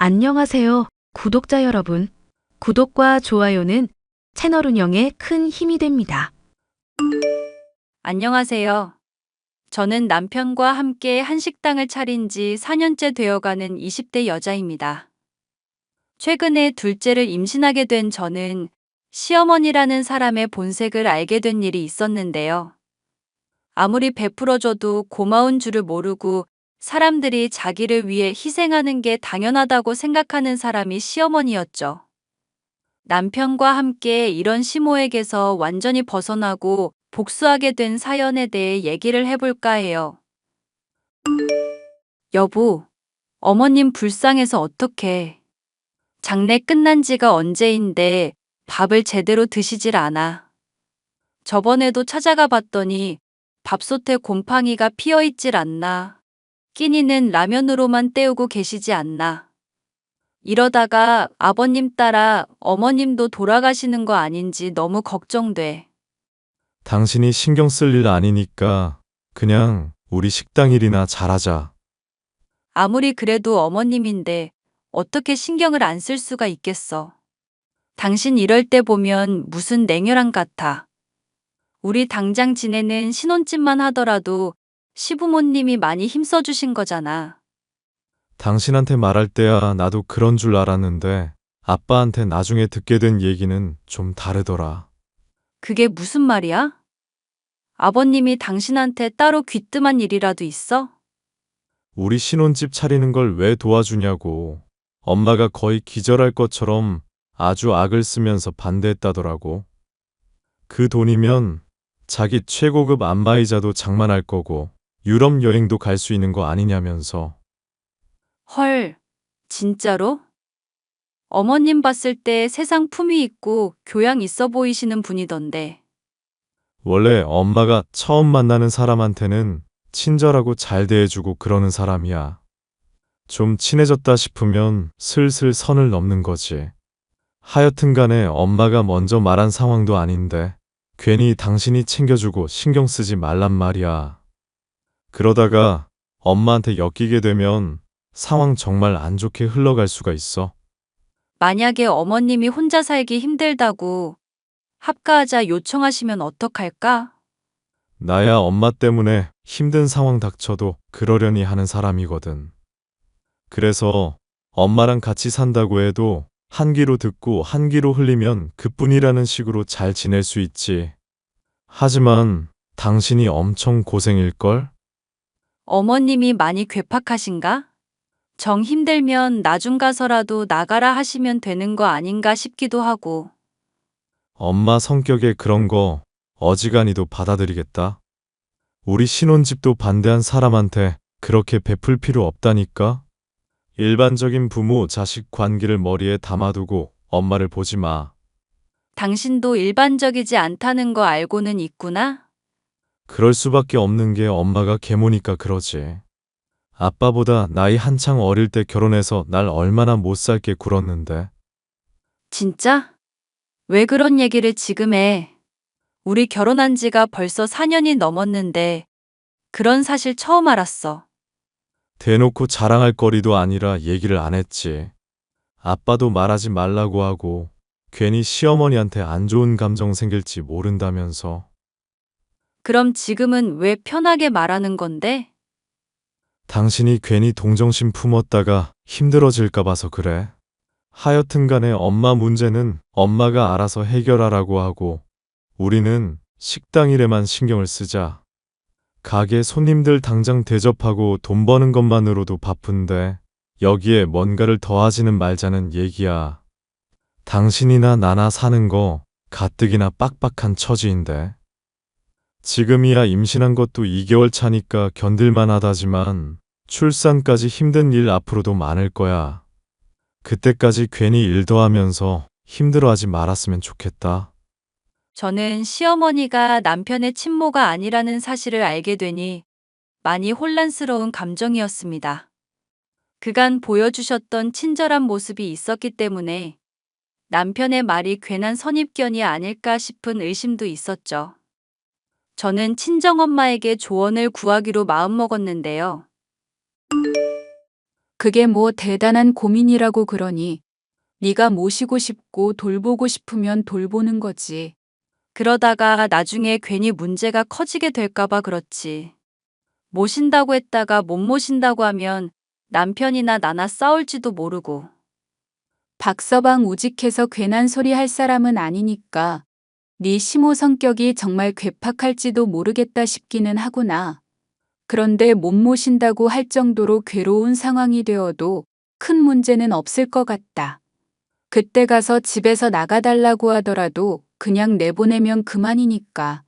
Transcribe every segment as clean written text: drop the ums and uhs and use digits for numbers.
안녕하세요, 구독자 여러분. 구독과 좋아요는 채널 운영에 큰 힘이 됩니다. 안녕하세요. 저는 남편과 함께 한식당을 차린 지 4년째 되어가는 20대 여자입니다. 최근에 둘째를 임신하게 된 저는 시어머니라는 사람의 본색을 알게 된 일이 있었는데요. 아무리 베풀어줘도 고마운 줄을 모르고 사람들이 자기를 위해 희생하는 게 당연하다고 생각하는 사람이 시어머니였죠. 남편과 함께 이런 심오에게서 완전히 벗어나고 복수하게 된 사연에 대해 얘기를 해볼까 해요. 여보, 어머님 불쌍해서 어떡해. 장례 끝난 지가 언제인데 밥을 제대로 드시질 않아. 저번에도 찾아가 봤더니 밥솥에 곰팡이가 피어있질 않나. 끼니는 라면으로만 때우고 계시지 않나. 이러다가 아버님 따라 어머님도 돌아가시는 거 아닌지 너무 걱정돼. 당신이 신경 쓸 일 아니니까 그냥 우리 식당 일이나 잘하자. 아무리 그래도 어머님인데 어떻게 신경을 안 쓸 수가 있겠어. 당신 이럴 때 보면 무슨 냉혈한 같아. 우리 당장 지내는 신혼집만 하더라도 시부모님이 많이 힘써주신 거잖아. 당신한테 말할 때야 나도 그런 줄 알았는데 아빠한테 나중에 듣게 된 얘기는 좀 다르더라. 그게 무슨 말이야? 아버님이 당신한테 따로 귀뜸한 일이라도 있어? 우리 신혼집 차리는 걸 왜 도와주냐고. 엄마가 거의 기절할 것처럼 아주 악을 쓰면서 반대했다더라고. 그 돈이면 자기 최고급 안마의자도 장만할 거고 유럽 여행도 갈 수 있는 거 아니냐면서. 헐, 진짜로? 어머님 봤을 때 세상 품위 있고 교양 있어 보이시는 분이던데. 원래 엄마가 처음 만나는 사람한테는 친절하고 잘 대해주고 그러는 사람이야. 좀 친해졌다 싶으면 슬슬 선을 넘는 거지. 하여튼 간에 엄마가 먼저 말한 상황도 아닌데 괜히 당신이 챙겨주고 신경 쓰지 말란 말이야. 그러다가 엄마한테 엮이게 되면 상황 정말 안 좋게 흘러갈 수가 있어. 만약에 어머님이 혼자 살기 힘들다고 합가하자 요청하시면 어떡할까? 나야 엄마 때문에 힘든 상황 닥쳐도 그러려니 하는 사람이거든. 그래서 엄마랑 같이 산다고 해도 한 귀로 듣고 한 귀로 흘리면 그뿐이라는 식으로 잘 지낼 수 있지. 하지만 당신이 엄청 고생일걸? 어머님이 많이 괴팍하신가? 정 힘들면 나중 가서라도 나가라 하시면 되는 거 아닌가 싶기도 하고. 엄마 성격에 그런 거 어지간히도 받아들이겠다. 우리 신혼집도 반대한 사람한테 그렇게 베풀 필요 없다니까? 일반적인 부모 자식 관계를 머리에 담아두고 엄마를 보지 마. 당신도 일반적이지 않다는 거 알고는 있구나? 그럴 수밖에 없는 게 엄마가 계모니까 그러지. 아빠보다 나이 한창 어릴 때 결혼해서 날 얼마나 못 살게 굴었는데. 진짜? 왜 그런 얘기를 지금 해? 우리 결혼한 지가 벌써 4년이 넘었는데 그런 사실 처음 알았어. 대놓고 자랑할 거리도 아니라 얘기를 안 했지. 아빠도 말하지 말라고 하고 괜히 시어머니한테 안 좋은 감정 생길지 모른다면서. 그럼 지금은 왜 편하게 말하는 건데? 당신이 괜히 동정심 품었다가 힘들어질까 봐서 그래. 하여튼 간에 엄마 문제는 엄마가 알아서 해결하라고 하고 우리는 식당 일에만 신경을 쓰자. 가게 손님들 당장 대접하고 돈 버는 것만으로도 바쁜데 여기에 뭔가를 더하지는 말자는 얘기야. 당신이나 나나 사는 거 가뜩이나 빡빡한 처지인데. 지금이야 임신한 것도 2개월 차니까 견딜만 하다지만 출산까지 힘든 일 앞으로도 많을 거야. 그때까지 괜히 일 더하면서 힘들어하지 말았으면 좋겠다. 저는 시어머니가 남편의 친모가 아니라는 사실을 알게 되니 많이 혼란스러운 감정이었습니다. 그간 보여주셨던 친절한 모습이 있었기 때문에 남편의 말이 괜한 선입견이 아닐까 싶은 의심도 있었죠. 저는 친정엄마에게 조언을 구하기로 마음먹었는데요. 그게 뭐 대단한 고민이라고 그러니. 네가 모시고 싶고 돌보고 싶으면 돌보는 거지. 그러다가 나중에 괜히 문제가 커지게 될까봐 그렇지. 모신다고 했다가 못 모신다고 하면 남편이나 나나 싸울지도 모르고. 박서방 우직해서 괜한 소리 할 사람은 아니니까 네 시모 성격이 정말 괴팍할지도 모르겠다 싶기는 하구나. 그런데 못 모신다고 할 정도로 괴로운 상황이 되어도 큰 문제는 없을 것 같다. 그때 가서 집에서 나가달라고 하더라도 그냥 내보내면 그만이니까.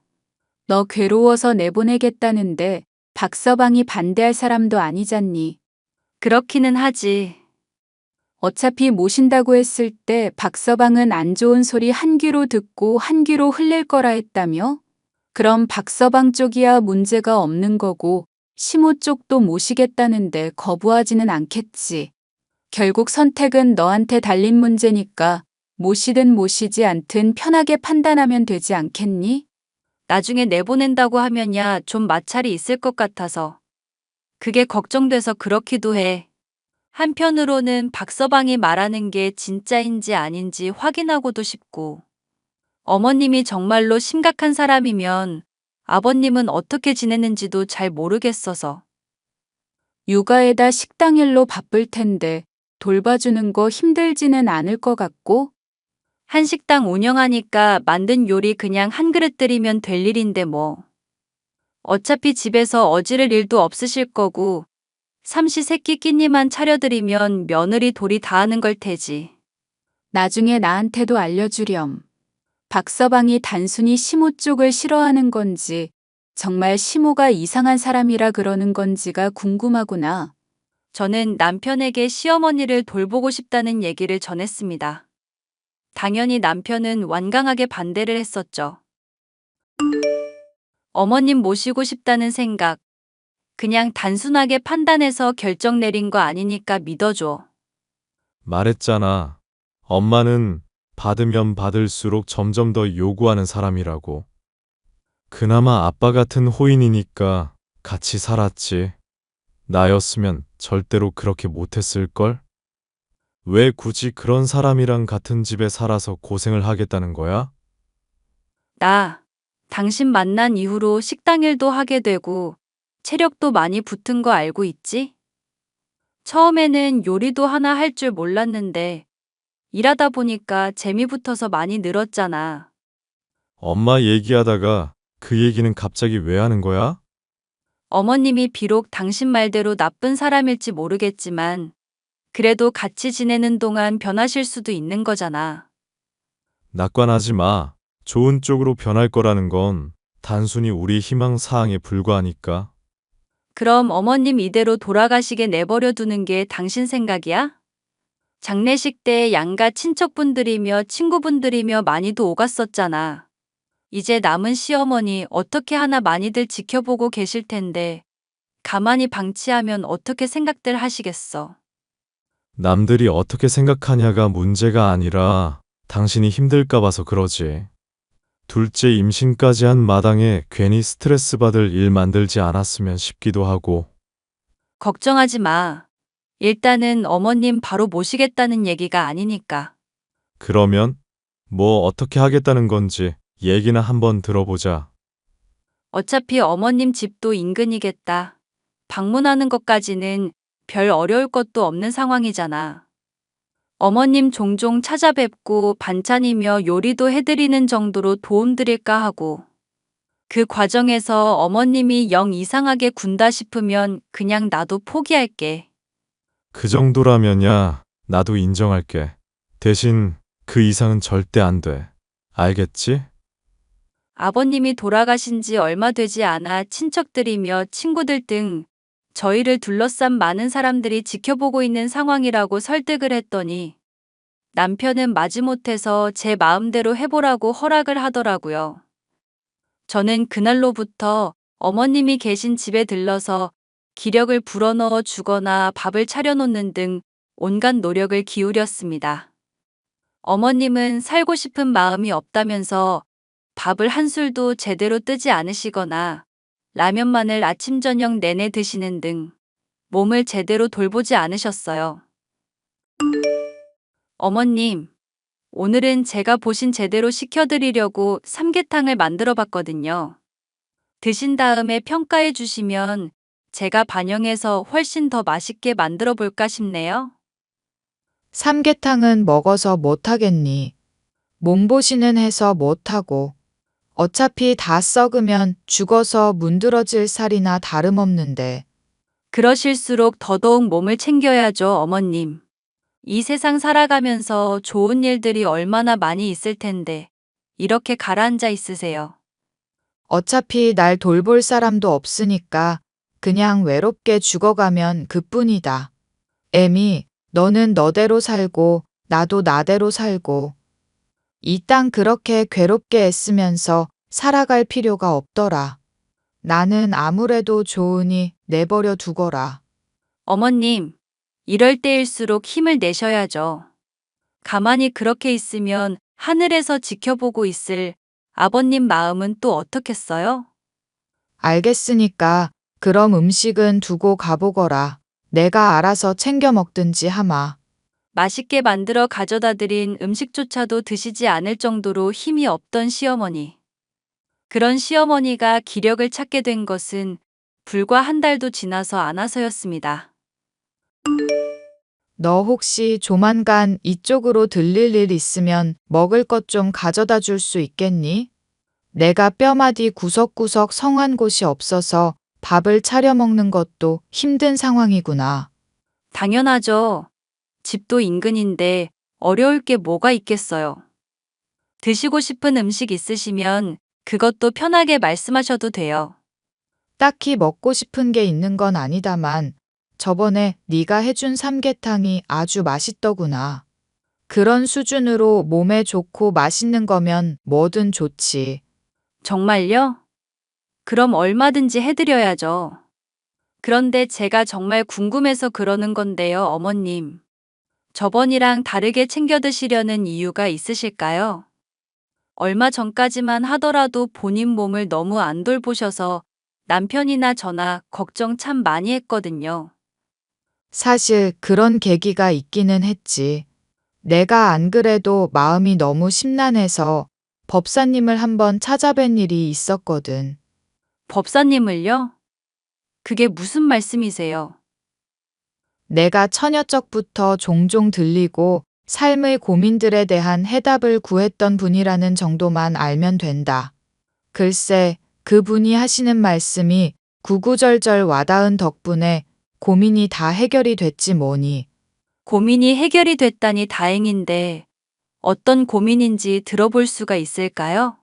너 괴로워서 내보내겠다는데 박서방이 반대할 사람도 아니잖니. 그렇기는 하지. 어차피 모신다고 했을 때 박서방은 안 좋은 소리 한 귀로 듣고 한 귀로 흘릴 거라 했다며? 그럼 박서방 쪽이야 문제가 없는 거고 시모 쪽도 모시겠다는데 거부하지는 않겠지. 결국 선택은 너한테 달린 문제니까 모시든 모시지 않든 편하게 판단하면 되지 않겠니? 나중에 내보낸다고 하면야 좀 마찰이 있을 것 같아서. 그게 걱정돼서 그렇기도 해. 한편으로는 박서방이 말하는 게 진짜인지 아닌지 확인하고도 싶고. 어머님이 정말로 심각한 사람이면 아버님은 어떻게 지내는지도 잘 모르겠어서. 육아에다 식당 일로 바쁠 텐데 돌봐주는 거 힘들지는 않을 것 같고. 한식당 운영하니까 만든 요리 그냥 한 그릇 드리면 될 일인데 뭐. 어차피 집에서 어지를 일도 없으실 거고 삼시세끼 끼니만 차려드리면 며느리 도리 다 하는 걸 테지. 나중에 나한테도 알려주렴. 박서방이 단순히 시모 쪽을 싫어하는 건지 정말 시모가 이상한 사람이라 그러는 건지가 궁금하구나. 저는 남편에게 시어머니를 돌보고 싶다는 얘기를 전했습니다. 당연히 남편은 완강하게 반대를 했었죠. 어머님 모시고 싶다는 생각, 그냥 단순하게 판단해서 결정 내린 거 아니니까 믿어줘. 말했잖아. 엄마는 받으면 받을수록 점점 더 요구하는 사람이라고. 그나마 아빠 같은 호인이니까 같이 살았지. 나였으면 절대로 그렇게 못했을걸? 왜 굳이 그런 사람이랑 같은 집에 살아서 고생을 하겠다는 거야? 당신 만난 이후로 식당 일도 하게 되고 체력도 많이 붙은 거 알고 있지? 처음에는 요리도 하나 할 줄 몰랐는데 일하다 보니까 재미 붙어서 많이 늘었잖아. 엄마 얘기하다가 그 얘기는 갑자기 왜 하는 거야? 어머님이 비록 당신 말대로 나쁜 사람일지 모르겠지만 그래도 같이 지내는 동안 변하실 수도 있는 거잖아. 낙관하지 마. 좋은 쪽으로 변할 거라는 건 단순히 우리 희망 사항에 불과하니까. 그럼 어머님 이대로 돌아가시게 내버려 두는 게 당신 생각이야? 장례식 때 양가 친척분들이며 친구분들이며 많이도 오갔었잖아. 이제 남은 시어머니 어떻게 하나 많이들 지켜보고 계실 텐데 가만히 방치하면 어떻게 생각들 하시겠어? 남들이 어떻게 생각하냐가 문제가 아니라 당신이 힘들까 봐서 그러지. 둘째 임신까지 한 마당에 괜히 스트레스 받을 일 만들지 않았으면 싶기도 하고. 걱정하지 마. 일단은 어머님 바로 모시겠다는 얘기가 아니니까. 그러면 뭐 어떻게 하겠다는 건지 얘기나 한번 들어보자. 어차피 어머님 집도 인근이겠다. 방문하는 것까지는 별 어려울 것도 없는 상황이잖아. 어머님 종종 찾아뵙고 반찬이며 요리도 해드리는 정도로 도움드릴까 하고. 그 과정에서 어머님이 영 이상하게 군다 싶으면 그냥 나도 포기할게. 그 정도라면야 나도 인정할게. 대신 그 이상은 절대 안 돼. 알겠지? 아버님이 돌아가신 지 얼마 되지 않아 친척들이며 친구들 등 저희를 둘러싼 많은 사람들이 지켜보고 있는 상황이라고 설득을 했더니 남편은 마지못해서 제 마음대로 해보라고 허락을 하더라고요. 저는 그날로부터 어머님이 계신 집에 들러서 기력을 불어넣어 주거나 밥을 차려놓는 등 온갖 노력을 기울였습니다. 어머님은 살고 싶은 마음이 없다면서 밥을 한 술도 제대로 뜨지 않으시거나 라면만을 아침 저녁 내내 드시는 등 몸을 제대로 돌보지 않으셨어요. 어머님, 오늘은 제가 보신 제대로 시켜드리려고 삼계탕을 만들어 봤거든요. 드신 다음에 평가해 주시면 제가 반영해서 훨씬 더 맛있게 만들어 볼까 싶네요. 삼계탕은 먹어서 못하겠니? 몸보신은 해서 못하고. 어차피 다 썩으면 죽어서 문드러질 살이나 다름없는데. 그러실수록 더더욱 몸을 챙겨야죠, 어머님. 이 세상 살아가면서 좋은 일들이 얼마나 많이 있을 텐데, 이렇게 가라앉아 있으세요. 어차피 날 돌볼 사람도 없으니까 그냥 외롭게 죽어가면 그뿐이다. 애미, 너는 너대로 살고 나도 나대로 살고. 이 땅 그렇게 괴롭게 애쓰면서 살아갈 필요가 없더라. 나는 아무래도 좋으니 내버려 두거라. 어머님, 이럴 때일수록 힘을 내셔야죠. 가만히 그렇게 있으면 하늘에서 지켜보고 있을 아버님 마음은 또 어떻겠어요? 알겠으니까 그럼 음식은 두고 가보거라. 내가 알아서 챙겨 먹든지 하마. 맛있게 만들어 가져다 드린 음식조차도 드시지 않을 정도로 힘이 없던 시어머니. 그런 시어머니가 기력을 찾게 된 것은 불과 한 달도 지나서 않아서였습니다. 너 혹시 조만간 이쪽으로 들릴 일 있으면 먹을 것 좀 가져다 줄 수 있겠니? 내가 뼈마디 구석구석 성한 곳이 없어서 밥을 차려 먹는 것도 힘든 상황이구나. 당연하죠. 집도 인근인데 어려울 게 뭐가 있겠어요. 드시고 싶은 음식 있으시면 그것도 편하게 말씀하셔도 돼요. 딱히 먹고 싶은 게 있는 건 아니다만 저번에 네가 해준 삼계탕이 아주 맛있더구나. 그런 수준으로 몸에 좋고 맛있는 거면 뭐든 좋지. 정말요? 그럼 얼마든지 해드려야죠. 그런데 제가 정말 궁금해서 그러는 건데요, 어머님. 저번이랑 다르게 챙겨 드시려는 이유가 있으실까요? 얼마 전까지만 하더라도 본인 몸을 너무 안 돌보셔서 남편이나 저나 걱정 참 많이 했거든요. 사실 그런 계기가 있기는 했지. 내가 안 그래도 마음이 너무 심란해서 법사님을 한번 찾아뵌 일이 있었거든. 법사님을요? 그게 무슨 말씀이세요? 내가 처녀적부터 종종 들리고 삶의 고민들에 대한 해답을 구했던 분이라는 정도만 알면 된다. 글쎄, 그분이 하시는 말씀이 구구절절 와닿은 덕분에 고민이 다 해결이 됐지 뭐니. 고민이 해결이 됐다니 다행인데 어떤 고민인지 들어볼 수가 있을까요?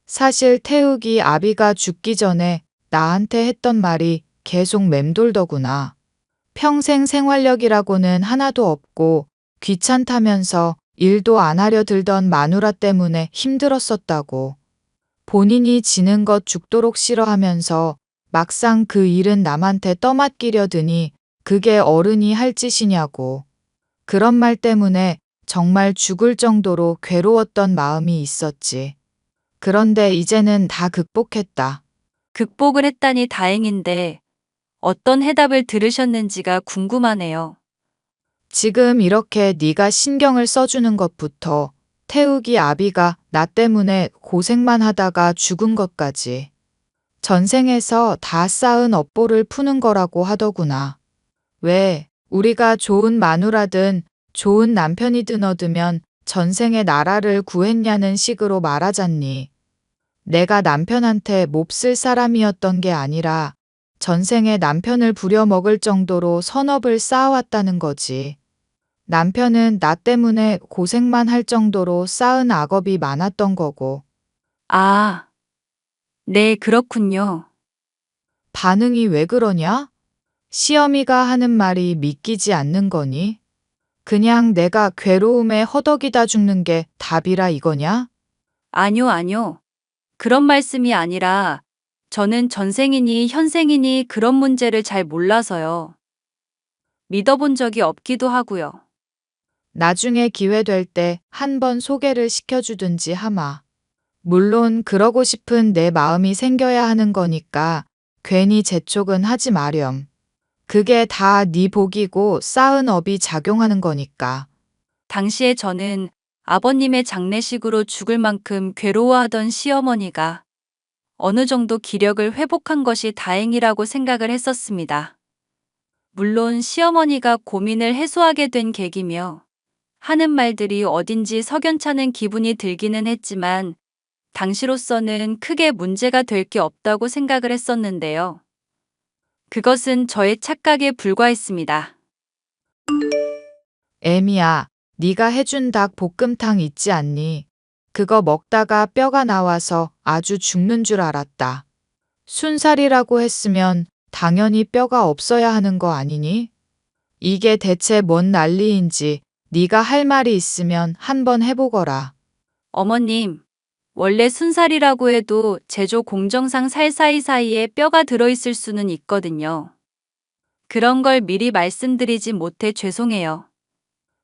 사실 태욱이 아비가 죽기 전에 나한테 했던 말이 계속 맴돌더구나. 평생 생활력이라고는 하나도 없고 귀찮다면서 일도 안 하려 들던 마누라 때문에 힘들었었다고. 본인이 지는 것 죽도록 싫어하면서 막상 그 일은 남한테 떠맡기려 드니 그게 어른이 할 짓이냐고. 그런 말 때문에 정말 죽을 정도로 괴로웠던 마음이 있었지. 그런데 이제는 다 극복했다. 극복을 했다니 다행인데 어떤 해답을 들으셨는지가 궁금하네요. 지금 이렇게 네가 신경을 써주는 것부터 태욱이 아비가 나 때문에 고생만 하다가 죽은 것까지. 전생에서 다 쌓은 업보를 푸는 거라고 하더구나. 왜 우리가 좋은 마누라든 좋은 남편이든 얻으면 전생에 나라를 구했냐는 식으로 말하잖니. 내가 남편한테 몹쓸 사람이었던 게 아니라 전생에 남편을 부려먹을 정도로 선업을 쌓아왔다는 거지. 남편은 나 때문에 고생만 할 정도로 쌓은 악업이 많았던 거고. 아, 네, 그렇군요. 반응이 왜 그러냐? 시어미가 하는 말이 믿기지 않는 거니? 그냥 내가 괴로움에 허덕이다 죽는 게 답이라 이거냐? 아니요, 아니요. 그런 말씀이 아니라 저는 전생이니 현생이니 그런 문제를 잘 몰라서요. 믿어본 적이 없기도 하고요. 나중에 기회 될 때 한 번 소개를 시켜주든지 하마. 물론 그러고 싶은 내 마음이 생겨야 하는 거니까 괜히 재촉은 하지 마렴. 그게 다 네 복이고 쌓은 업이 작용하는 거니까. 당시에 저는 아버님의 장례식으로 죽을 만큼 괴로워하던 시어머니가 어느 정도 기력을 회복한 것이 다행이라고 생각을 했었습니다. 물론 시어머니가 고민을 해소하게 된 계기며 하는 말들이 어딘지 석연찮은 기분이 들기는 했지만 당시로서는 크게 문제가 될 게 없다고 생각을 했었는데요. 그것은 저의 착각에 불과했습니다. 애미야, 네가 해준 닭 볶음탕 있지 않니? 그거 먹다가 뼈가 나와서 아주 죽는 줄 알았다. 순살이라고 했으면 당연히 뼈가 없어야 하는 거 아니니? 이게 대체 뭔 난리인지 네가 할 말이 있으면 한번 해보거라. 어머님, 원래 순살이라고 해도 제조 공정상 살 사이사이에 뼈가 들어있을 수는 있거든요. 그런 걸 미리 말씀드리지 못해 죄송해요.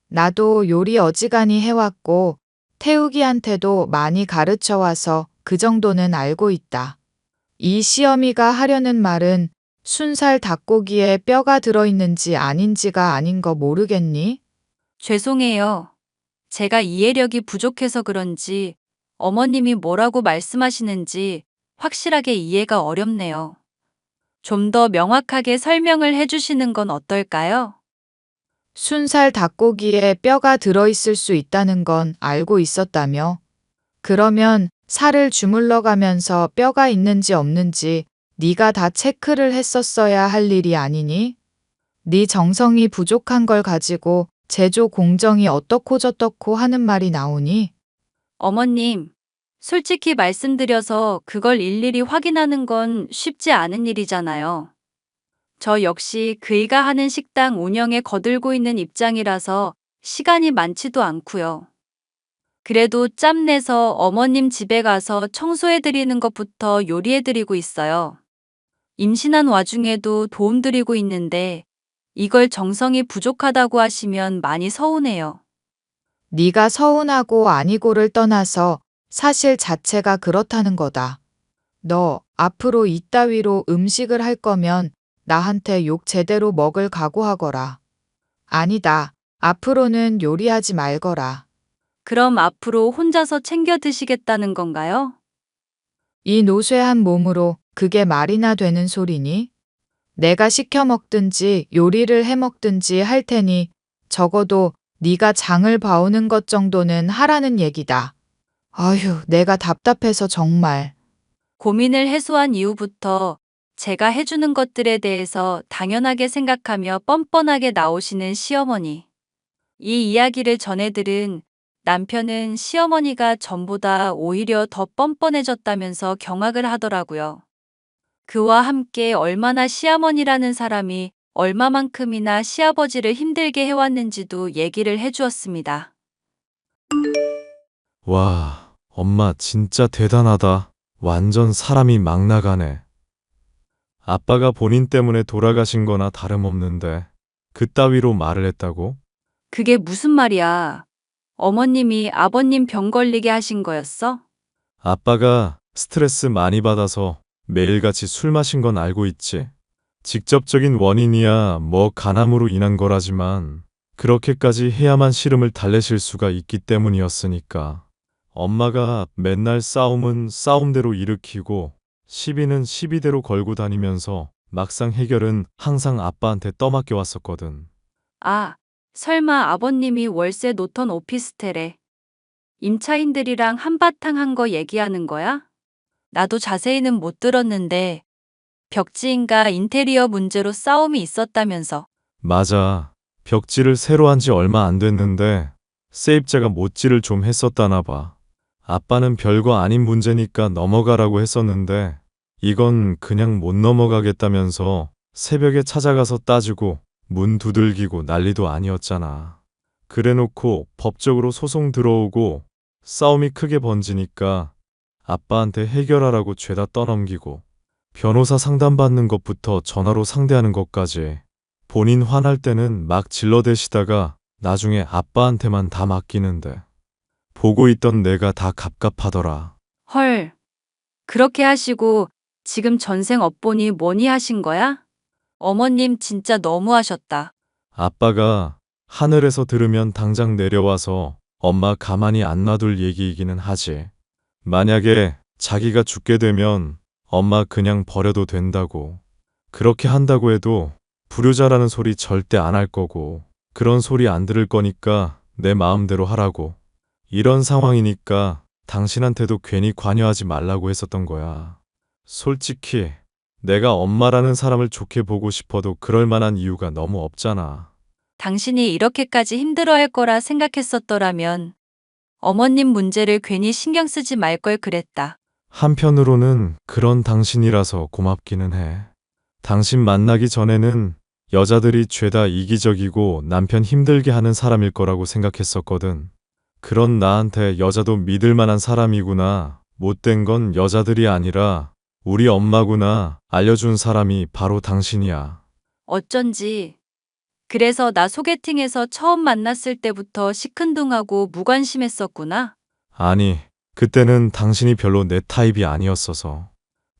나도 요리 어지간히 해왔고 태욱이한테도 많이 가르쳐와서 그 정도는 알고 있다. 이 시어미가 하려는 말은 순살 닭고기에 뼈가 들어있는지 아닌지가 아닌 거 모르겠니? 죄송해요. 제가 이해력이 부족해서 그런지 어머님이 뭐라고 말씀하시는지 확실하게 이해가 어렵네요. 좀 더 명확하게 설명을 해주시는 건 어떨까요? 순살 닭고기에 뼈가 들어있을 수 있다는 건 알고 있었다며? 그러면 살을 주물러 가면서 뼈가 있는지 없는지 네가 다 체크를 했었어야 할 일이 아니니? 네 정성이 부족한 걸 가지고 제조 공정이 어떻고 저떻고 하는 말이 나오니? 어머님, 솔직히 말씀드려서 그걸 일일이 확인하는 건 쉽지 않은 일이잖아요. 저 역시 그이가 하는 식당 운영에 거들고 있는 입장이라서 시간이 많지도 않고요. 그래도 짬내서 어머님 집에 가서 청소해드리는 것부터 요리해드리고 있어요. 임신한 와중에도 도움드리고 있는데 이걸 정성이 부족하다고 하시면 많이 서운해요. 네가 서운하고 아니고를 떠나서 사실 자체가 그렇다는 거다. 너 앞으로 이따위로 음식을 할 거면 나한테 욕 제대로 먹을 각오하거라. 아니다. 앞으로는 요리하지 말거라. 그럼 앞으로 혼자서 챙겨 드시겠다는 건가요? 이 노쇠한 몸으로 그게 말이나 되는 소리니? 내가 시켜 먹든지 요리를 해 먹든지 할 테니 적어도 네가 장을 봐오는 것 정도는 하라는 얘기다. 아휴, 내가 답답해서 정말. 고민을 해소한 이후부터 제가 해주는 것들에 대해서 당연하게 생각하며 뻔뻔하게 나오시는 시어머니. 이 이야기를 전해들은 남편은 시어머니가 전보다 오히려 더 뻔뻔해졌다면서 경악을 하더라고요. 그와 함께 얼마나 시어머니라는 사람이 얼마만큼이나 시아버지를 힘들게 해왔는지도 얘기를 해주었습니다. 와, 엄마 진짜 대단하다. 완전 사람이 막 나가네. 아빠가 본인 때문에 돌아가신 거나 다름없는데 그따위로 말을 했다고? 그게 무슨 말이야? 어머님이 아버님 병 걸리게 하신 거였어? 아빠가 스트레스 많이 받아서 매일같이 술 마신 건 알고 있지. 직접적인 원인이야 뭐 간암으로 인한 거라지만 그렇게까지 해야만 시름을 달래실 수가 있기 때문이었으니까. 엄마가 맨날 싸움은 싸움대로 일으키고 시비는 시비대로 걸고 다니면서 막상 해결은 항상 아빠한테 떠맡겨 왔었거든. 아, 설마 아버님이 월세 놓던 오피스텔에 임차인들이랑 한바탕 한 거 얘기하는 거야? 나도 자세히는 못 들었는데 벽지인가 인테리어 문제로 싸움이 있었다면서. 맞아. 벽지를 새로 한 지 얼마 안 됐는데 세입자가 못질을 좀 했었다나 봐. 아빠는 별거 아닌 문제니까 넘어가라고 했었는데 이건 그냥 못 넘어가겠다면서 새벽에 찾아가서 따지고 문 두들기고 난리도 아니었잖아. 그래놓고 법적으로 소송 들어오고 싸움이 크게 번지니까 아빠한테 해결하라고 죄다 떠넘기고 변호사 상담받는 것부터 전화로 상대하는 것까지 본인 화날 때는 막 질러대시다가 나중에 아빠한테만 다 맡기는데 보고 있던 내가 다 갑갑하더라. 헐, 그렇게 하시고 지금 전생 업보니 뭐니 하신 거야? 어머님 진짜 너무하셨다. 아빠가 하늘에서 들으면 당장 내려와서 엄마 가만히 안 놔둘 얘기이기는 하지. 만약에 자기가 죽게 되면 엄마 그냥 버려도 된다고. 그렇게 한다고 해도 불효자라는 소리 절대 안 할 거고, 그런 소리 안 들을 거니까 내 마음대로 하라고. 이런 상황이니까 당신한테도 괜히 관여하지 말라고 했었던 거야. 솔직히 내가 엄마라는 사람을 좋게 보고 싶어도 그럴 만한 이유가 너무 없잖아. 당신이 이렇게까지 힘들어할 거라 생각했었더라면 어머님 문제를 괜히 신경 쓰지 말 걸 그랬다. 한편으로는 그런 당신이라서 고맙기는 해. 당신 만나기 전에는 여자들이 죄다 이기적이고 남편 힘들게 하는 사람일 거라고 생각했었거든. 그런 나한테 여자도 믿을 만한 사람이구나, 못된 건 여자들이 아니라 우리 엄마구나 알려준 사람이 바로 당신이야. 어쩐지. 그래서 나 소개팅에서 처음 만났을 때부터 시큰둥하고 무관심했었구나. 아니, 그때는 당신이 별로 내 타입이 아니었어서.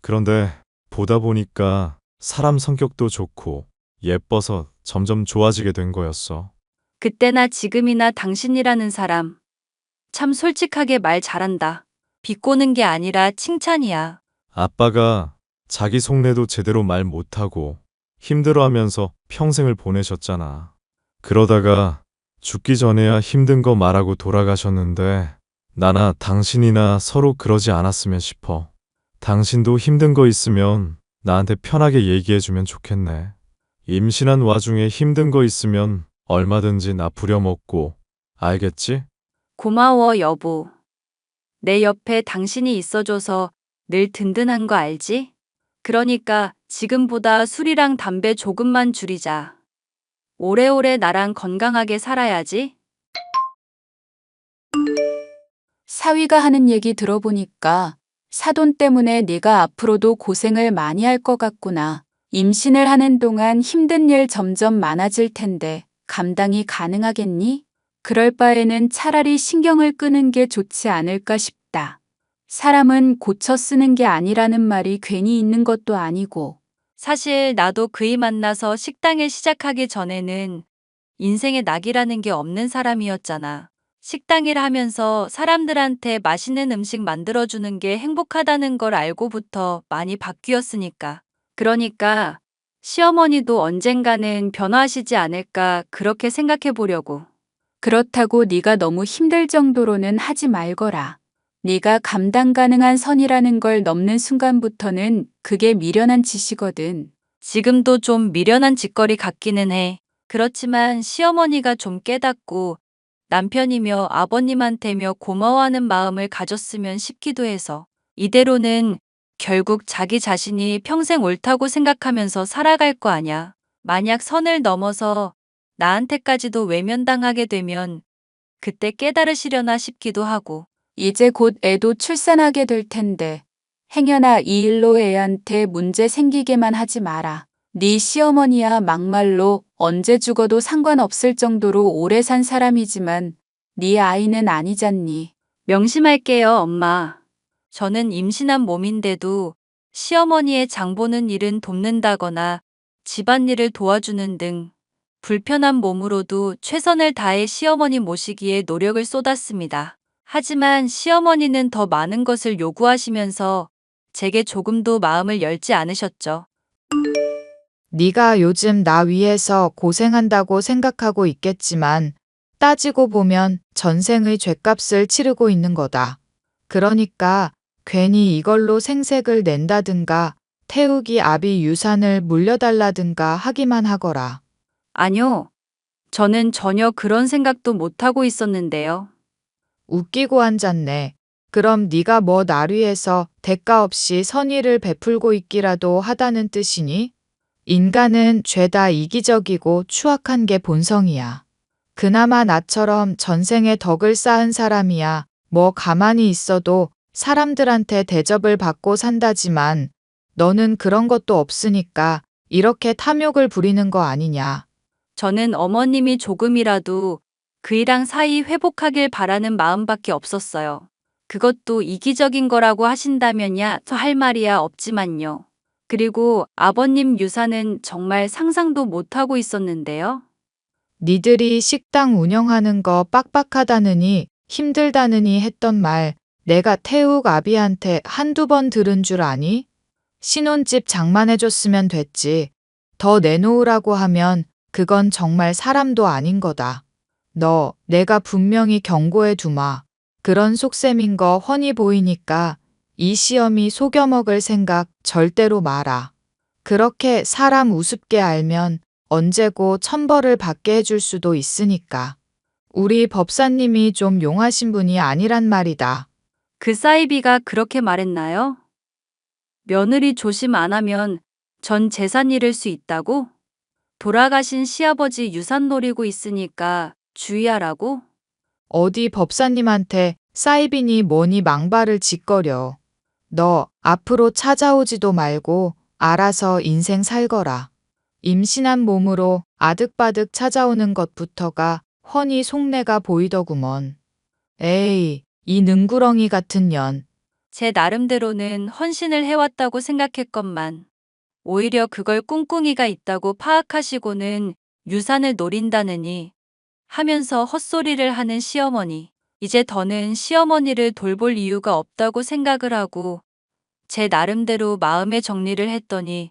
그런데 보다 보니까 사람 성격도 좋고 예뻐서 점점 좋아지게 된 거였어. 그때나 지금이나 당신이라는 사람. 참 솔직하게 말 잘한다. 비꼬는 게 아니라 칭찬이야. 아빠가 자기 속내도 제대로 말 못하고 힘들어하면서 평생을 보내셨잖아. 그러다가 죽기 전에야 힘든 거 말하고 돌아가셨는데 나나 당신이나 서로 그러지 않았으면 싶어. 당신도 힘든 거 있으면 나한테 편하게 얘기해주면 좋겠네. 임신한 와중에 힘든 거 있으면 얼마든지 나 부려먹고, 알겠지? 고마워, 여보. 내 옆에 당신이 있어줘서 늘 든든한 거 알지? 그러니까 지금보다 술이랑 담배 조금만 줄이자. 오래오래 나랑 건강하게 살아야지. 사위가 하는 얘기 들어보니까 사돈 때문에 네가 앞으로도 고생을 많이 할 것 같구나. 임신을 하는 동안 힘든 일 점점 많아질 텐데 감당이 가능하겠니? 그럴 바에는 차라리 신경을 끄는 게 좋지 않을까 싶다. 사람은 고쳐 쓰는 게 아니라는 말이 괜히 있는 것도 아니고. 사실 나도 그이 만나서 식당을 시작하기 전에는 인생에 낙이라는 게 없는 사람이었잖아. 식당 일 하면서 사람들한테 맛있는 음식 만들어주는 게 행복하다는 걸 알고부터 많이 바뀌었으니까. 그러니까 시어머니도 언젠가는 변화하시지 않을까 그렇게 생각해 보려고. 그렇다고 네가 너무 힘들 정도로는 하지 말거라. 네가 감당 가능한 선이라는 걸 넘는 순간부터는 그게 미련한 짓이거든. 지금도 좀 미련한 짓거리 같기는 해. 그렇지만 시어머니가 좀 깨닫고 남편이며 아버님한테며 고마워하는 마음을 가졌으면 싶기도 해서. 이대로는 결국 자기 자신이 평생 옳다고 생각하면서 살아갈 거 아냐. 만약 선을 넘어서 나한테까지도 외면당하게 되면 그때 깨달으시려나 싶기도 하고. 이제 곧 애도 출산하게 될 텐데 행여나 이 일로 애한테 문제 생기게만 하지 마라. 네 시어머니야 막말로 언제 죽어도 상관없을 정도로 오래 산 사람이지만 네 아이는 아니잖니. 명심할게요, 엄마. 저는 임신한 몸인데도 시어머니의 장 보는 일은 돕는다거나 집안일을 도와주는 등 불편한 몸으로도 최선을 다해 시어머니 모시기에 노력을 쏟았습니다. 하지만 시어머니는 더 많은 것을 요구하시면서 제게 조금도 마음을 열지 않으셨죠. 네가 요즘 나 위해서 고생한다고 생각하고 있겠지만 따지고 보면 전생의 죗값을 치르고 있는 거다. 그러니까 괜히 이걸로 생색을 낸다든가 태욱이 아비 유산을 물려달라든가 하기만 하거라. 아니요. 저는 전혀 그런 생각도 못하고 있었는데요. 웃기고 앉았네. 그럼 네가 뭐 날 위해서 대가 없이 선의를 베풀고 있기라도 하다는 뜻이니? 인간은 죄다 이기적이고 추악한 게 본성이야. 그나마 나처럼 전생에 덕을 쌓은 사람이야 뭐 가만히 있어도 사람들한테 대접을 받고 산다지만 너는 그런 것도 없으니까 이렇게 탐욕을 부리는 거 아니냐. 저는 어머님이 조금이라도 그이랑 사이 회복하길 바라는 마음밖에 없었어요. 그것도 이기적인 거라고 하신다면야 저 할 말이야 없지만요. 그리고 아버님 유산은 정말 상상도 못하고 있었는데요. 니들이 식당 운영하는 거 빡빡하다느니 힘들다느니 했던 말 내가 태욱 아비한테 한두 번 들은 줄 아니? 신혼집 장만해줬으면 됐지. 더 내놓으라고 하면 그건 정말 사람도 아닌 거다. 너 내가 분명히 경고해 두마. 그런 속셈인 거 훤히 보이니까 이 시험이 속여먹을 생각 절대로 마라. 그렇게 사람 우습게 알면 언제고 천벌을 받게 해줄 수도 있으니까. 우리 법사님이 좀 용하신 분이 아니란 말이다. 그 사이비가 그렇게 말했나요? 며느리 조심 안 하면 전 재산 잃을 수 있다고? 돌아가신 시아버지 유산 노리고 있으니까 주의하라고? 어디 법사님한테 사이비니 뭐니 망발을 짓거려. 너 앞으로 찾아오지도 말고 알아서 인생 살거라. 임신한 몸으로 아득바득 찾아오는 것부터가 훤히 속내가 보이더구먼. 에이, 이 능구렁이 같은 년. 제 나름대로는 헌신을 해왔다고 생각했건만 오히려 그걸 꿍꿍이가 있다고 파악하시고는 유산을 노린다느니 하면서 헛소리를 하는 시어머니. 이제 더는 시어머니를 돌볼 이유가 없다고 생각을 하고 제 나름대로 마음의 정리를 했더니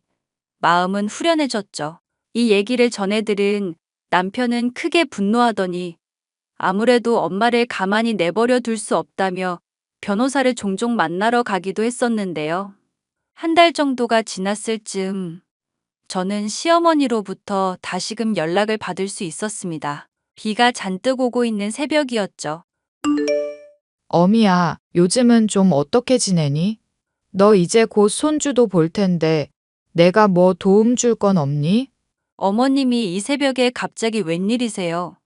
마음은 후련해졌죠. 이 얘기를 전해들은 남편은 크게 분노하더니 아무래도 엄마를 가만히 내버려 둘 수 없다며 변호사를 종종 만나러 가기도 했었는데요. 한 달 정도가 지났을 즈음 저는 시어머니로부터 다시금 연락을 받을 수 있었습니다. 비가 잔뜩 오고 있는 새벽이었죠. 어미야, 요즘은 좀 어떻게 지내니? 너 이제 곧 손주도 볼 텐데 내가 뭐 도움 줄 건 없니? 어머님이 이 새벽에 갑자기 웬일이세요?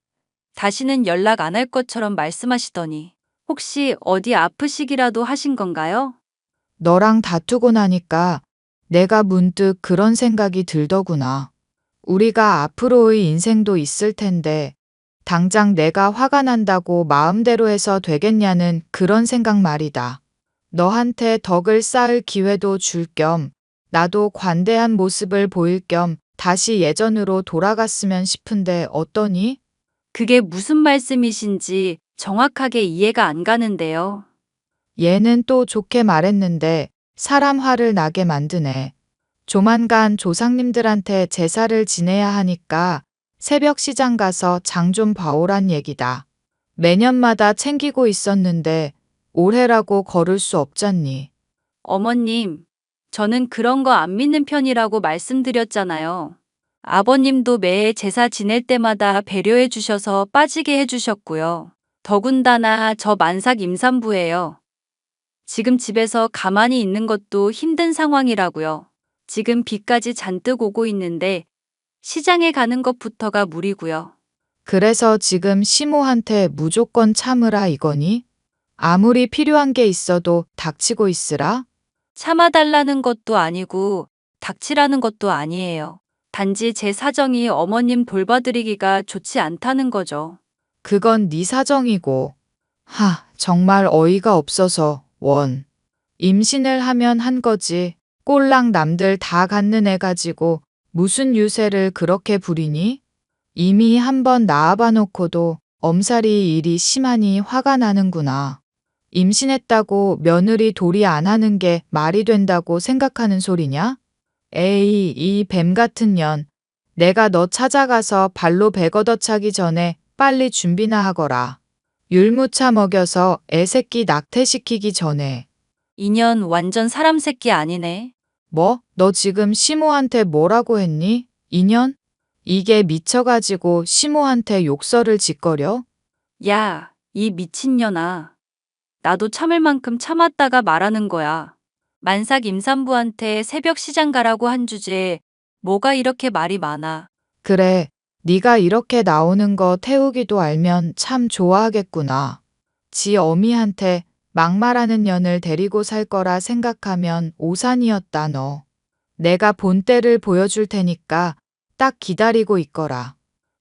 다시는 연락 안 할 것처럼 말씀하시더니 혹시 어디 아프시기라도 하신 건가요? 너랑 다투고 나니까 내가 문득 그런 생각이 들더구나. 우리가 앞으로의 인생도 있을 텐데 당장 내가 화가 난다고 마음대로 해서 되겠냐는 그런 생각 말이다. 너한테 덕을 쌓을 기회도 줄 겸 나도 관대한 모습을 보일 겸 다시 예전으로 돌아갔으면 싶은데 어떠니? 그게 무슨 말씀이신지 정확하게 이해가 안 가는데요. 얘는 또 좋게 말했는데 사람 화를 나게 만드네. 조만간 조상님들한테 제사를 지내야 하니까 새벽 시장 가서 장 좀 봐오란 얘기다. 매년마다 챙기고 있었는데 올해라고 걸을 수 없잖니. 어머님, 저는 그런 거 안 믿는 편이라고 말씀드렸잖아요. 아버님도 매해 제사 지낼 때마다 배려해 주셔서 빠지게 해 주셨고요. 더군다나 저 만삭 임산부예요. 지금 집에서 가만히 있는 것도 힘든 상황이라고요. 지금 비까지 잔뜩 오고 있는데 시장에 가는 것부터가 무리고요. 그래서 지금 시모한테 무조건 참으라 이거니? 아무리 필요한 게 있어도 닥치고 있으라? 참아달라는 것도 아니고 닥치라는 것도 아니에요. 단지 제 사정이 어머님 돌봐드리기가 좋지 않다는 거죠. 그건 네 사정이고. 정말 어이가 없어서 원. 임신을 하면 한 거지. 꼴랑 남들 다 갖는 애 가지고 무슨 유세를 그렇게 부리니? 이미 한번 낳아봐 놓고도 엄살이 일이 심하니 화가 나는구나. 임신했다고 며느리 도리 안 하는 게 말이 된다고 생각하는 소리냐? 에이, 이 뱀 같은 년. 내가 너 찾아가서 발로 베걷어 차기 전에 빨리 준비나 하거라. 율무차 먹여서 애새끼 낙태시키기 전에. 인연 완전 사람 새끼 아니네. 뭐? 너 지금 시모한테 뭐라고 했니? 인연? 이게 미쳐가지고 시모한테 욕설을 짓거려? 야, 이 미친년아. 나도 참을 만큼 참았다가 말하는 거야. 만삭 임산부한테 새벽 시장 가라고 한 주제에 뭐가 이렇게 말이 많아. 그래, 네가 이렇게 나오는 거 태우기도 알면 참 좋아하겠구나. 지 어미한테 막말하는 년을 데리고 살 거라 생각하면 오산이었다 너. 내가 본때를 보여줄 테니까 딱 기다리고 있거라.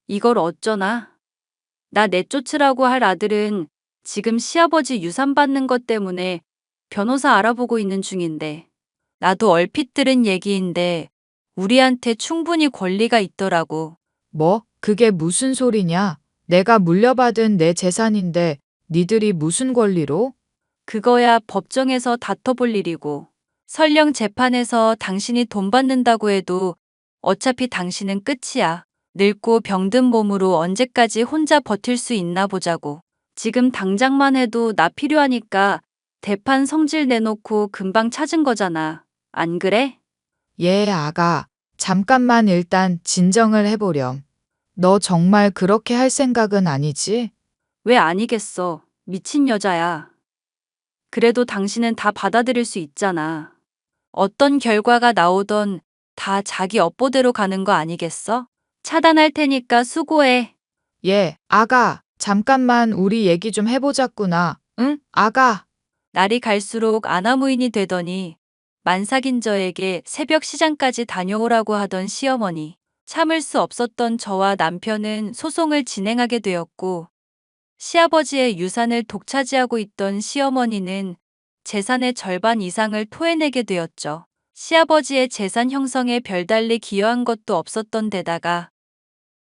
이걸 어쩌나? 나 내쫓으라고 할 아들은 지금 시아버지 유산 받는 것 때문에 변호사 알아보고 있는 중인데 나도 얼핏 들은 얘기인데 우리한테 충분히 권리가 있더라고. 뭐? 그게 무슨 소리냐? 내가 물려받은 내 재산인데 니들이 무슨 권리로? 그거야 법정에서 다퉈볼 일이고. 설령 재판에서 당신이 돈 받는다고 해도 어차피 당신은 끝이야. 늙고 병든 몸으로 언제까지 혼자 버틸 수 있나 보자고. 지금 당장만 해도 나 필요하니까 대판 성질 내놓고 금방 찾은 거잖아. 안 그래? 예, 아가. 잠깐만 일단 진정을 해보렴. 너 정말 그렇게 할 생각은 아니지? 왜 아니겠어. 미친 여자야. 그래도 당신은 다 받아들일 수 있잖아. 어떤 결과가 나오던 다 자기 업보대로 가는 거 아니겠어? 차단할 테니까 수고해. 예, 아가. 잠깐만 우리 얘기 좀 해보자꾸나. 응? 아가. 날이 갈수록 아나무인이 되더니 만삭인 저에게 새벽 시장까지 다녀오라고 하던 시어머니. 참을 수 없었던 저와 남편은 소송을 진행하게 되었고, 시아버지의 유산을 독차지하고 있던 시어머니는 재산의 절반 이상을 토해내게 되었죠. 시아버지의 재산 형성에 별달리 기여한 것도 없었던 데다가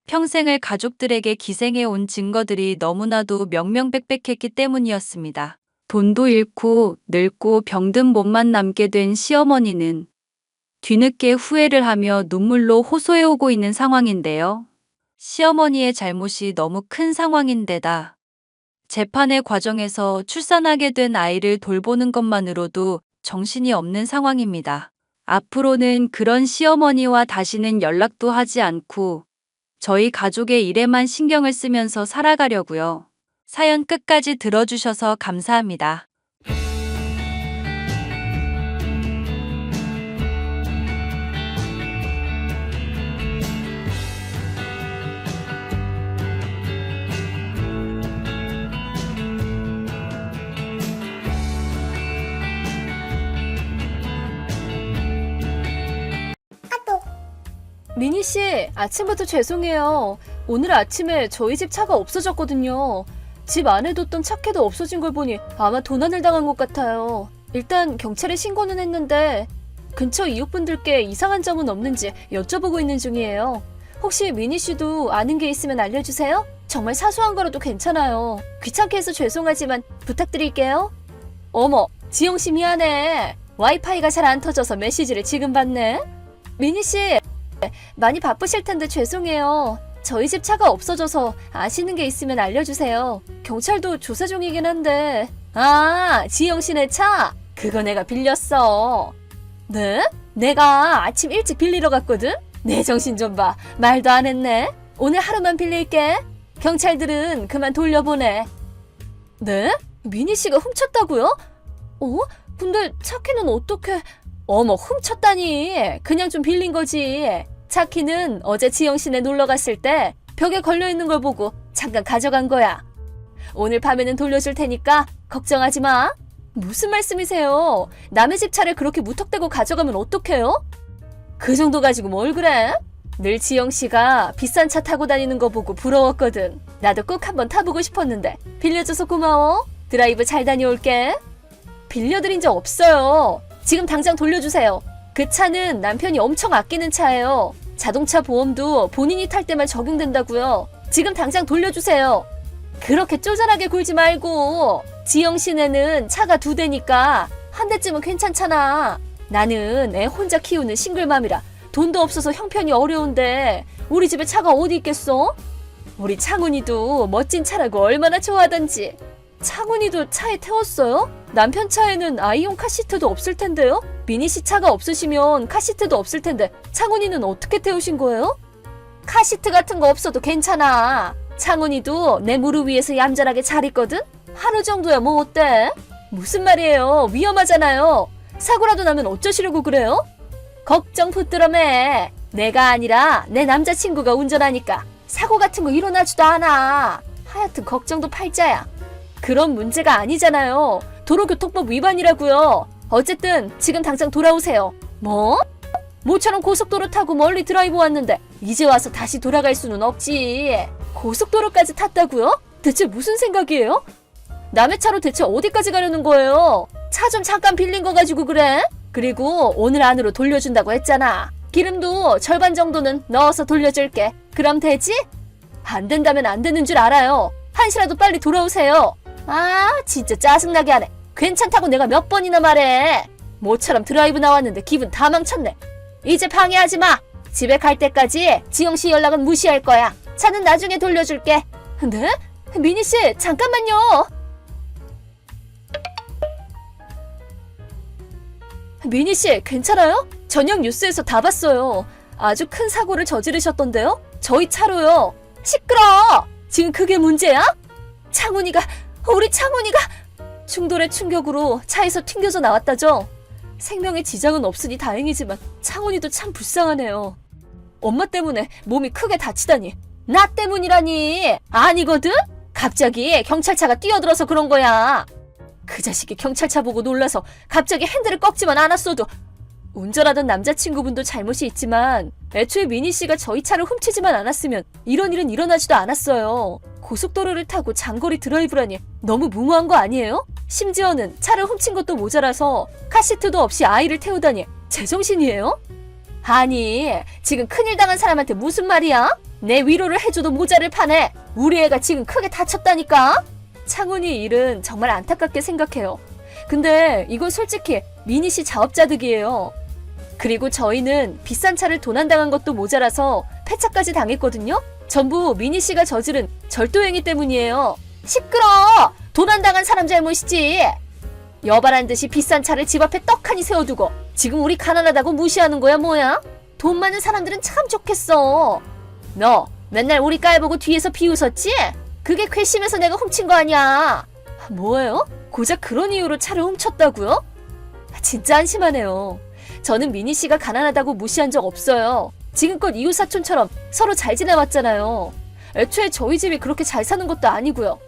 평생을 가족들에게 기생해온 증거들이 너무나도 명명백백했기 때문이었습니다. 돈도 잃고 늙고 병든 몸만 남게 된 시어머니는 뒤늦게 후회를 하며 눈물로 호소해오고 있는 상황인데요. 시어머니의 잘못이 너무 큰 상황인데다 재판의 과정에서 출산하게 된 아이를 돌보는 것만으로도 정신이 없는 상황입니다. 앞으로는 그런 시어머니와 다시는 연락도 하지 않고 저희 가족의 일에만 신경을 쓰면서 살아가려고요. 사연 끝까지 들어주셔서 감사합니다. 미니 씨, 아침부터 죄송해요. 오늘 아침에 저희 집 차가 없어졌거든요. 집 안에 뒀던 차키도 없어진 걸 보니 아마 도난을 당한 것 같아요. 일단 경찰에 신고는 했는데 근처 이웃분들께 이상한 점은 없는지 여쭤보고 있는 중이에요. 혹시 미니 씨도 아는 게 있으면 알려주세요. 정말 사소한 거라도 괜찮아요. 귀찮게 해서 죄송하지만 부탁드릴게요. 어머, 지영 씨 미안해. 와이파이가 잘 안 터져서 메시지를 지금 받네. 미니 씨, 많이 바쁘실 텐데 죄송해요. 저희 집 차가 없어져서 아시는 게 있으면 알려주세요. 경찰도 조사 중이긴 한데. 아, 지영 씨네 차? 그거 내가 빌렸어. 네? 내가 아침 일찍 빌리러 갔거든? 내 정신 좀 봐. 말도 안 했네. 오늘 하루만 빌릴게. 경찰들은 그만 돌려보내. 네? 미니 씨가 훔쳤다고요? 어? 근데 차키는 어떻게... 어머, 훔쳤다니. 그냥 좀 빌린 거지. 차키는 어제 지영 씨네 놀러 갔을 때 벽에 걸려있는 걸 보고 잠깐 가져간 거야. 오늘 밤에는 돌려줄 테니까 걱정하지 마. 무슨 말씀이세요? 남의 집 차를 그렇게 무턱대고 가져가면 어떡해요? 그 정도 가지고 뭘 그래? 늘 지영 씨가 비싼 차 타고 다니는 거 보고 부러웠거든. 나도 꼭 한번 타보고 싶었는데. 빌려줘서 고마워. 드라이브 잘 다녀올게. 빌려드린 적 없어요. 지금 당장 돌려주세요. 그 차는 남편이 엄청 아끼는 차예요. 자동차 보험도 본인이 탈 때만 적용된다고요. 지금 당장 돌려주세요. 그렇게 쪼잔하게 굴지 말고. 지영 씨네는 차가 2대니까 한 대쯤은 괜찮잖아. 나는 애 혼자 키우는 싱글맘이라 돈도 없어서 형편이 어려운데 우리 집에 차가 어디 있겠어? 우리 창훈이도 멋진 차라고 얼마나 좋아하던지. 창훈이도 차에 태웠어요? 남편 차에는 아이용 카시트도 없을 텐데요? 미니 씨 차가 없으시면 카시트도 없을 텐데 창훈이는 어떻게 태우신 거예요? 카시트 같은 거 없어도 괜찮아. 창훈이도 내 무릎 위에서 얌전하게 잘 있거든? 하루 정도야 뭐 어때? 무슨 말이에요? 위험하잖아요. 사고라도 나면 어쩌시려고 그래요? 걱정 붙들어매. 내가 아니라 내 남자친구가 운전하니까 사고 같은 거 일어나지도 않아. 하여튼 걱정도 팔자야. 그런 문제가 아니잖아요. 도로교통법 위반이라고요. 어쨌든 지금 당장 돌아오세요. 뭐? 모처럼 고속도로 타고 멀리 드라이브 왔는데 이제 와서 다시 돌아갈 수는 없지. 고속도로까지 탔다고요? 대체 무슨 생각이에요? 남의 차로 대체 어디까지 가려는 거예요? 차 좀 잠깐 빌린 거 가지고 그래? 그리고 오늘 안으로 돌려준다고 했잖아. 기름도 절반 정도는 넣어서 돌려줄게. 그럼 되지? 안 된다면 안 되는 줄 알아요. 한시라도 빨리 돌아오세요. 아, 진짜 짜증나게 하네. 괜찮다고 내가 몇 번이나 말해. 모처럼 드라이브 나왔는데 기분 다 망쳤네. 이제 방해하지 마. 집에 갈 때까지 지영 씨 연락은 무시할 거야. 차는 나중에 돌려줄게. 네? 미니 씨, 잠깐만요. 미니 씨, 괜찮아요? 저녁 뉴스에서 다 봤어요. 아주 큰 사고를 저지르셨던데요? 저희 차로요. 시끄러워! 지금 그게 문제야? 우리 창훈이가 충돌의 충격으로 차에서 튕겨져 나왔다죠? 생명에 지장은 없으니 다행이지만 창훈이도 참 불쌍하네요. 엄마 때문에 몸이 크게 다치다니. 나 때문이라니. 아니거든? 갑자기 경찰차가 뛰어들어서 그런 거야. 그 자식이 경찰차 보고 놀라서 갑자기 핸들을 꺾지만 않았어도 운전하던 남자친구분도 잘못이 있지만 애초에 미니 씨가 저희 차를 훔치지만 않았으면 이런 일은 일어나지도 않았어요. 고속도로를 타고 장거리 드라이브라니 너무 무모한 거 아니에요? 심지어는 차를 훔친 것도 모자라서 카시트도 없이 아이를 태우다니 제정신이에요? 아니, 지금 큰일 당한 사람한테 무슨 말이야? 내 위로를 해줘도 모자를 파네. 우리 애가 지금 크게 다쳤다니까? 창훈이 일은 정말 안타깝게 생각해요. 근데 이건 솔직히 미니 씨 자업자득이에요. 그리고 저희는 비싼 차를 도난당한 것도 모자라서 폐차까지 당했거든요? 전부 미니 씨가 저지른 절도행위 때문이에요. 시끄러워! 도난당한 사람 잘못이지. 여발한 듯이 비싼 차를 집 앞에 떡하니 세워두고 지금 우리 가난하다고 무시하는 거야 뭐야? 돈 많은 사람들은 참 좋겠어. 너 맨날 우리 깔보고 뒤에서 비웃었지? 그게 괘씸해서 내가 훔친 거 아니야. 뭐예요? 고작 그런 이유로 차를 훔쳤다고요? 진짜 한심하네요. 저는 미니 씨가 가난하다고 무시한 적 없어요. 지금껏 이웃사촌처럼 서로 잘 지내왔잖아요. 애초에 저희 집이 그렇게 잘 사는 것도 아니고요.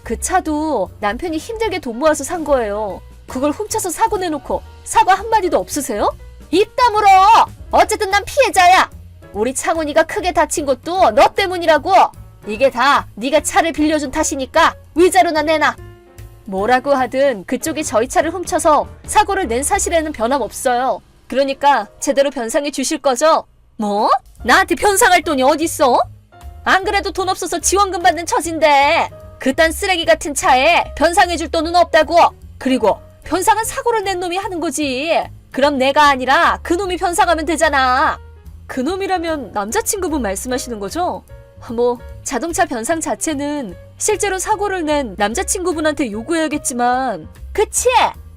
그 차도 남편이 힘들게 돈 모아서 산 거예요. 그걸 훔쳐서 사고 내놓고 사과 한마디도 없으세요? 입 다물어! 어쨌든 난 피해자야! 우리 창훈이가 크게 다친 것도 너 때문이라고! 이게 다 네가 차를 빌려준 탓이니까 위자료나 내놔! 뭐라고 하든 그쪽이 저희 차를 훔쳐서 사고를 낸 사실에는 변함없어요. 그러니까 제대로 변상해 주실 거죠? 뭐? 나한테 변상할 돈이 어딨어? 안 그래도 돈 없어서 지원금 받는 처진데 그딴 쓰레기 같은 차에 변상해 줄 돈은 없다고. 그리고 변상은 사고를 낸 놈이 하는 거지. 그럼 내가 아니라 그 놈이 변상하면 되잖아. 그 놈이라면 남자친구분 말씀하시는 거죠? 뭐 자동차 변상 자체는 실제로 사고를 낸 남자친구분한테 요구해야겠지만 그치?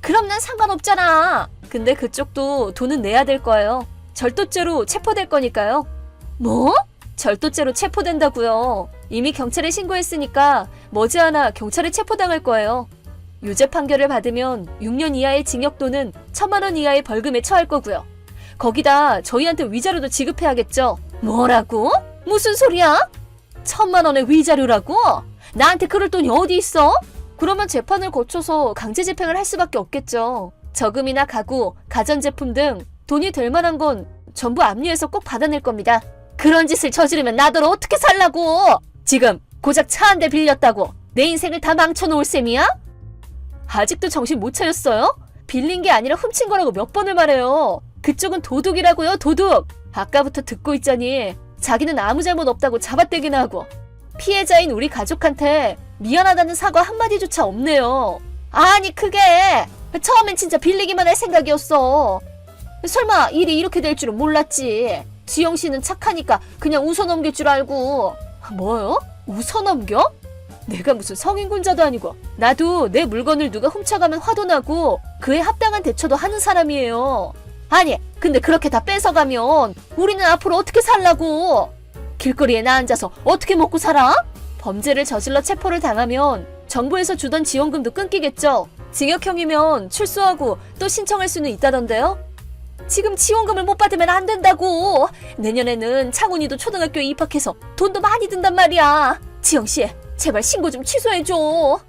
그럼 난 상관없잖아. 근데 그쪽도 돈은 내야 될 거예요. 절도죄로 체포될 거니까요. 뭐? 절도죄로 체포된다고요. 이미 경찰에 신고했으니까 머지않아 경찰에 체포당할 거예요. 유죄 판결을 받으면 6년 이하의 징역 또는 1,000만 원 이하의 벌금에 처할 거고요. 거기다 저희한테 위자료도 지급해야겠죠. 뭐라고? 무슨 소리야? 1,000만 원의 위자료라고? 나한테 그럴 돈이 어디 있어? 그러면 재판을 거쳐서 강제 집행을 할 수밖에 없겠죠. 저금이나 가구, 가전제품 등 돈이 될 만한 건 전부 압류해서 꼭 받아낼 겁니다. 그런 짓을 저지르면 나더러 어떻게 살라고? 지금 고작 차 한 대 빌렸다고 내 인생을 다 망쳐놓을 셈이야? 아직도 정신 못 차렸어요? 빌린 게 아니라 훔친 거라고 몇 번을 말해요. 그쪽은 도둑이라고요, 도둑. 아까부터 듣고 있자니 자기는 아무 잘못 없다고 잡아떼기나 하고 피해자인 우리 가족한테 미안하다는 사과 한마디조차 없네요. 아니 그게 처음엔 진짜 빌리기만 할 생각이었어. 설마 일이 이렇게 될 줄은 몰랐지. 지영 씨는 착하니까 그냥 웃어넘길 줄 알고. 뭐요? 웃어넘겨? 내가 무슨 성인군자도 아니고 나도 내 물건을 누가 훔쳐가면 화도 나고 그에 합당한 대처도 하는 사람이에요. 아니 근데 그렇게 다 뺏어가면 우리는 앞으로 어떻게 살라고? 길거리에 나 앉아서 어떻게 먹고 살아? 범죄를 저질러 체포를 당하면 정부에서 주던 지원금도 끊기겠죠. 징역형이면 출소하고 또 신청할 수는 있다던데요. 지금 지원금을 못 받으면 안 된다고. 내년에는 창훈이도 초등학교에 입학해서 돈도 많이 든단 말이야. 지영씨 제발 신고 좀 취소해줘.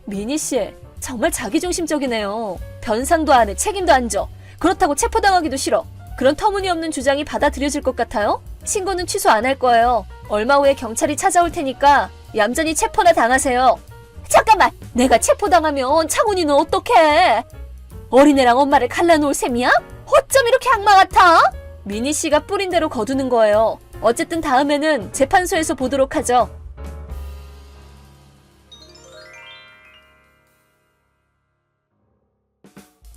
미니씨 정말 자기중심적이네요. 변상도 안 해 책임도 안 져. 그렇다고 체포당하기도 싫어. 그런 터무니없는 주장이 받아들여질 것 같아요? 신고는 취소 안 할 거예요. 얼마 후에 경찰이 찾아올 테니까 얌전히 체포나 당하세요. 잠깐만! 내가 체포당하면 창훈이는 어떡해? 어린애랑 엄마를 갈라놓을 셈이야? 어쩜 이렇게 악마 같아? 미니 씨가 뿌린 대로 거두는 거예요. 어쨌든 다음에는 재판소에서 보도록 하죠.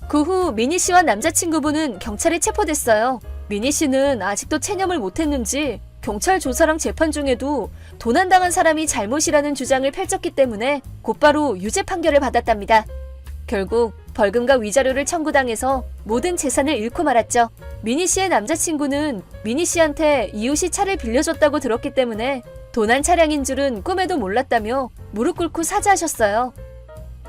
그 후 미니 씨와 남자친구분은 경찰에 체포됐어요. 미니 씨는 아직도 체념을 못했는지 경찰 조사랑 재판 중에도 도난당한 사람이 잘못이라는 주장을 펼쳤기 때문에 곧바로 유죄 판결을 받았답니다. 결국 벌금과 위자료를 청구당해서 모든 재산을 잃고 말았죠. 미니 씨의 남자친구는 미니 씨한테 이웃이 차를 빌려줬다고 들었기 때문에 도난 차량인 줄은 꿈에도 몰랐다며 무릎 꿇고 사죄하셨어요.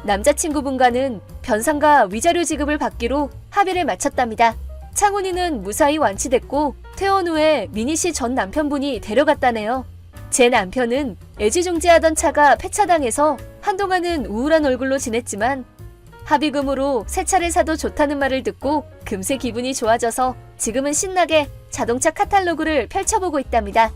남자친구분과는 변상과 위자료 지급을 받기로 합의를 마쳤답니다. 창훈이는 무사히 완치됐고 퇴원 후에 미니 씨 전 남편분이 데려갔다네요. 제 남편은 애지중지하던 차가 폐차당해서 한동안은 우울한 얼굴로 지냈지만 합의금으로 새 차를 사도 좋다는 말을 듣고 금세 기분이 좋아져서 지금은 신나게 자동차 카탈로그를 펼쳐보고 있답니다.